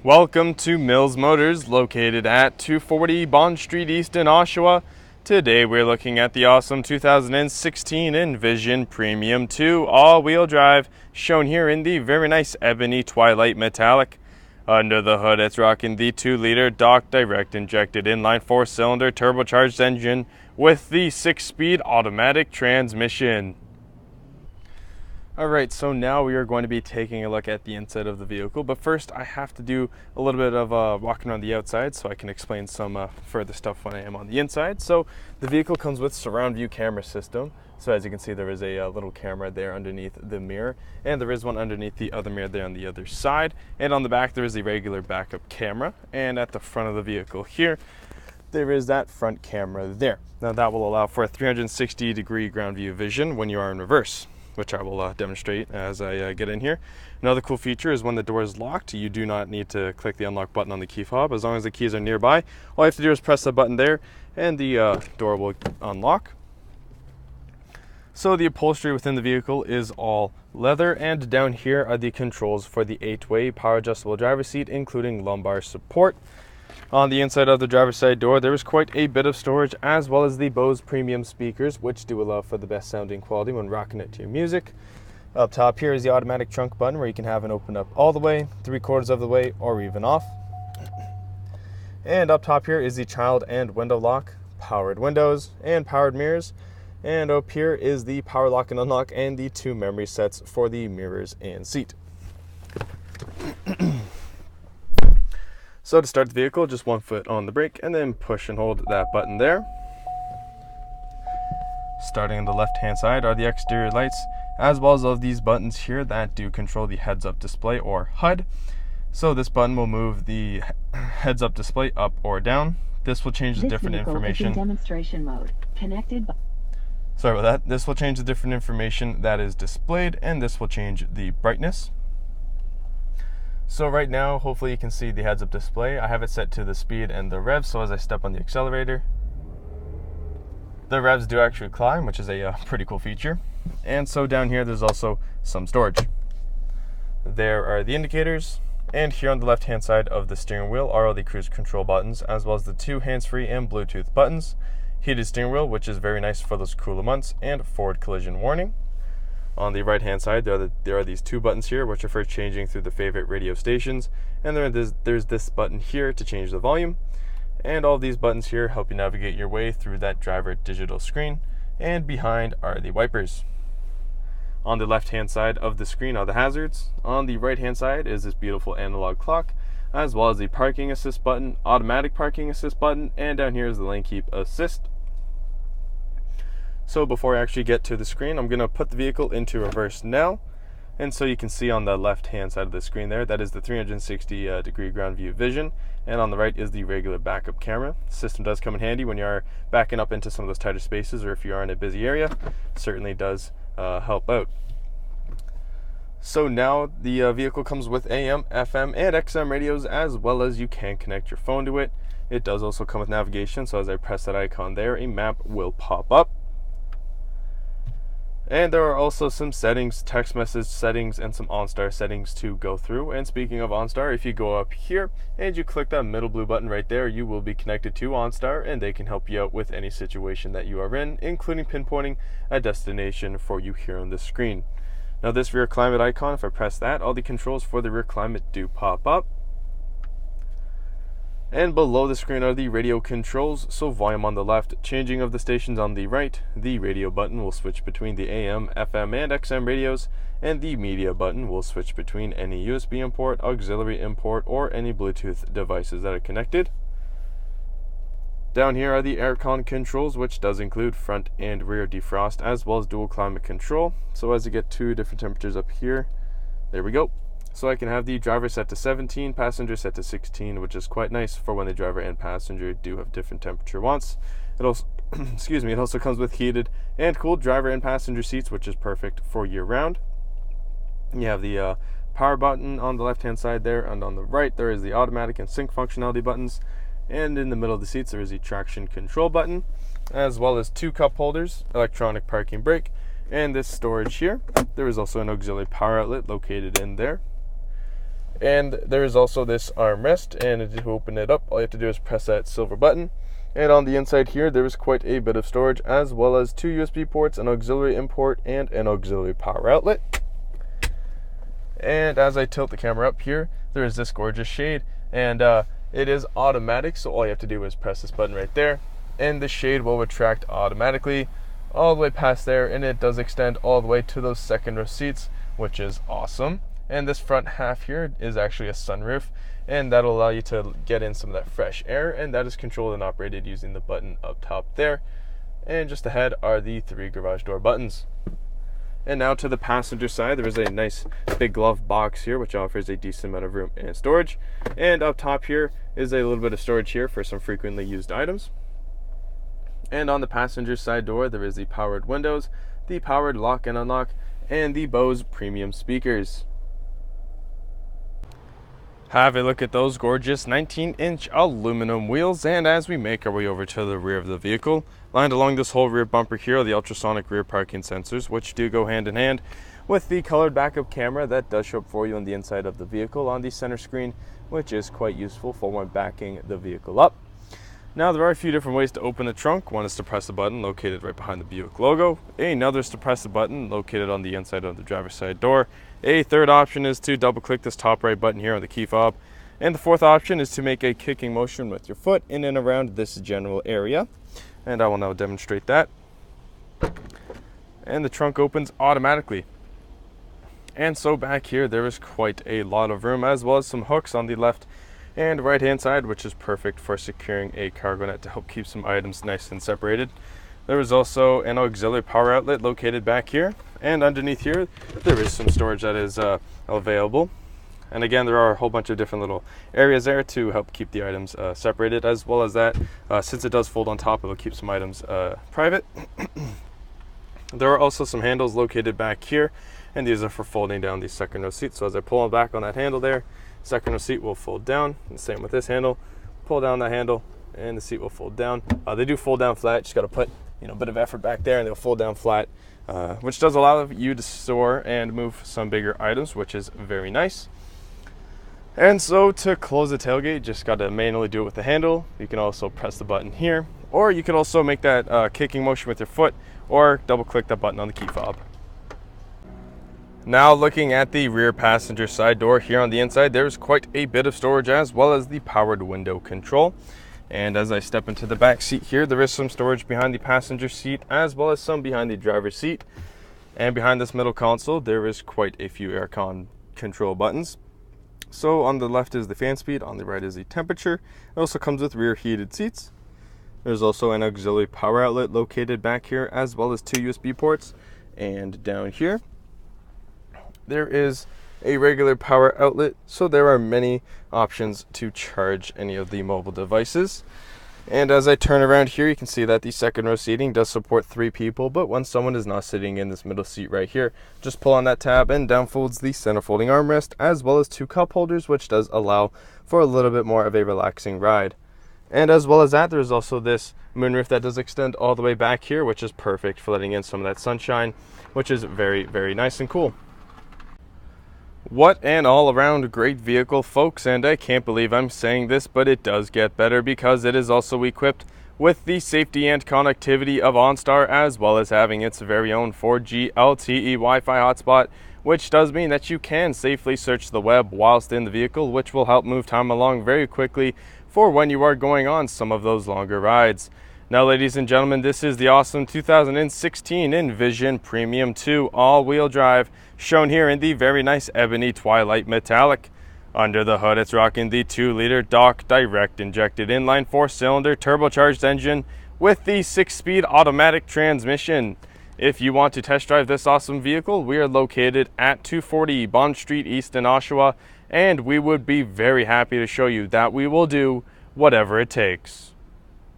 Welcome to Mills Motors, located at 240 Bond Street East in Oshawa. Today we're looking at the awesome 2016 Envision Premium 2 all-wheel drive, shown here in the very nice ebony twilight metallic. Under the hood, it's rocking the 2-liter Dock direct injected inline 4-cylinder turbocharged engine with the 6-speed automatic transmission. Alright, so now we are going to be taking a look at the inside of the vehicle, but first I have to do a little bit of walking around the outside so I can explain some further stuff when I am on the inside. So the vehicle comes with surround view camera system. So as you can see, there is a little camera there underneath the mirror, and there is one underneath the other mirror there on the other side. And on the back there is a regular backup camera, and at the front of the vehicle here, there is that front camera there. Now that will allow for a 360-degree ground view vision when you are in reverse, which I will demonstrate as I get in here. Another cool feature is when the door is locked, you do not need to click the unlock button on the key fob. As long as the keys are nearby, all you have to do is press the button there and the door will unlock. So the upholstery within the vehicle is all leather, and down here are the controls for the 8-way power adjustable driver's seat, including lumbar support. On the inside of the driver's side door, there is quite a bit of storage, as well as the Bose premium speakers, which do allow for the best sounding quality when rocking it to your music. Up top here is the automatic trunk button, where you can have it open up all the way, 3/4 of the way, or even off. And up top here is the child and window lock, powered windows, and powered mirrors. And up here is the power lock and unlock and the 2 memory sets for the mirrors and seat. So to start the vehicle, just 1 foot on the brake and then push and hold that button there. Starting on the left hand side are the exterior lights, as well as all of these buttons here that do control the heads up display, or HUD. So this button will move the heads up display up or down. This will change the different information. Demonstration mode. Connected. Sorry about that. This will change the different information that is displayed, and this will change the brightness. So right now, hopefully you can see the heads-up display. I have it set to the speed and the revs, so as I step on the accelerator, the revs do actually climb, which is a pretty cool feature. And so down here, there's also some storage. There are the indicators, and here on the left-hand side of the steering wheel are all the cruise control buttons, as well as the 2 hands-free and Bluetooth buttons. Heated steering wheel, which is very nice for those cooler months, and forward collision warning. On the right hand side, there are these 2 buttons here, which are for changing through the favorite radio stations, and there's this button here to change the volume. And all these buttons here help you navigate your way through that driver digital screen, and behind are the wipers. On the left hand side of the screen are the hazards. On the right hand side is this beautiful analog clock, as well as the parking assist button, automatic parking assist button, and down here is the lane keep assist. So before I actually get to the screen, I'm going to put the vehicle into reverse now. And so you can see on the left hand side of the screen there, that is the 360 degree ground view vision. And on the right is the regular backup camera. The system does come in handy when you are backing up into some of those tighter spaces, or if you are in a busy area. Certainly does help out. So now the vehicle comes with AM, FM, and XM radios, as well as you can connect your phone to it. It does also come with navigation, so as I press that icon there, a map will pop up. And there are also some settings, text message settings, and some Onstar settings to go through. And speaking of Onstar, if you go up here and you click that middle blue button right there, you will be connected to Onstar, and they can help you out with any situation that you are in, including pinpointing a destination for you here on the screen. Now this rear climate icon, if I press that, all the controls for the rear climate do pop up. And below the screen are the radio controls, so volume on the left, changing of the stations on the right. The radio button will switch between the AM, FM, and XM radios, and the media button will switch between any USB import, auxiliary import, or any Bluetooth devices that are connected. Down here are the Aircon Controls, which does include front and rear defrost, as well as dual climate control. So as you get 2 different temperatures up here, there we go. So I can have the driver set to 17, passenger set to 16, which is quite nice for when the driver and passenger do have different temperature wants. It also, it also comes with heated and cooled driver and passenger seats, which is perfect for year round. You have the power button on the left hand side there, and on the right there is the automatic and sync functionality buttons. And in the middle of the seats there is the traction control button, as well as 2 cup holders, electronic parking brake, and this storage here. There is also an auxiliary power outlet located in there. And there is also this armrest, and to open it up, all you have to do is press that silver button. And on the inside here, there is quite a bit of storage, as well as 2 USB ports, an auxiliary import, and an auxiliary power outlet. And as I tilt the camera up here, there is this gorgeous shade, and it is automatic, so all you have to do is press this button right there, and the shade will retract automatically all the way past there, and it does extend all the way to those second row seats, which is awesome. And this front half here is actually a sunroof, and that'll allow you to get in some of that fresh air, and that is controlled and operated using the button up top there. And just ahead are the 3 garage door buttons. And now to the passenger side, there is a nice big glove box here, which offers a decent amount of room and storage. And up top here is a little bit of storage here for some frequently used items. And on the passenger side door, there is the powered windows, the powered lock and unlock, and the Bose premium speakers. Have a look at those gorgeous 19-inch aluminum wheels, and as we make our way over to the rear of the vehicle, lined along this whole rear bumper here are the ultrasonic rear parking sensors, which do go hand in hand with the colored backup camera that does show up for you on the inside of the vehicle on the center screen, which is quite useful for when backing the vehicle up. Now, there are a few different ways to open the trunk. One is to press the button located right behind the Buick logo. Another is to press the button located on the inside of the driver's side door. A third option is to double click this top right button here on the key fob. And the fourth option is to make a kicking motion with your foot in and around this general area. And I will now demonstrate that. And the trunk opens automatically. And so back here, there is quite a lot of room, as well as some hooks on the left and right hand side, which is perfect for securing a cargo net to help keep some items nice and separated. There is also an auxiliary power outlet located back here, and underneath here there is some storage that is available. And again, there are a whole bunch of different little areas there to help keep the items separated, as well as that since it does fold on top, it'll keep some items private. There are also some handles located back here, and these are for folding down the second row seat. So as I pull back on that handle there, second row seat will fold down, and same with this handle. Pull down that handle and the seat will fold down. They do fold down flat, just got to put a bit of effort back there, and they'll fold down flat, which does allow you to store and move some bigger items, which is very nice. And so to close the tailgate, just got to manually do it with the handle. You can also press the button here, or you can also make that kicking motion with your foot, or double click that button on the key fob. Now looking at the rear passenger side door here on the inside, there's quite a bit of storage, as well as the powered window control. And as I step into the back seat here, there is some storage behind the passenger seat, as well as some behind the driver's seat. And behind this middle console, there is quite a few Aircon control buttons. So on the left is the fan speed, on the right is the temperature. It also comes with rear heated seats. There's also an auxiliary power outlet located back here, as well as 2 USB ports. And down here, there is a regular power outlet, so there are many options to charge any of the mobile devices. And as I turn around here, you can see that the second row seating does support 3 people, but when someone is not sitting in this middle seat right here, just pull on that tab and down folds the center folding armrest, as well as 2 cup holders, which does allow for a little bit more of a relaxing ride. And as well as that, there's also this moonroof that does extend all the way back here, which is perfect for letting in some of that sunshine, which is very, very nice and cool. What an all-around great vehicle, folks, and I can't believe I'm saying this, but it does get better, because it is also equipped with the safety and connectivity of Onstar, as well as having its very own 4G LTE Wi-Fi hotspot, which does mean that you can safely search the web whilst in the vehicle, which will help move time along very quickly for when you are going on some of those longer rides. Now, ladies and gentlemen, this is the awesome 2016 Envision Premium 2 all-wheel drive, shown here in the very nice ebony twilight metallic. Under the hood, it's rocking the 2-liter DOC direct injected inline 4-cylinder turbocharged engine with the 6-speed automatic transmission. If you want to test drive this awesome vehicle, we are located at 240 Bond Street East in Oshawa, and we would be very happy to show you that we will do whatever it takes.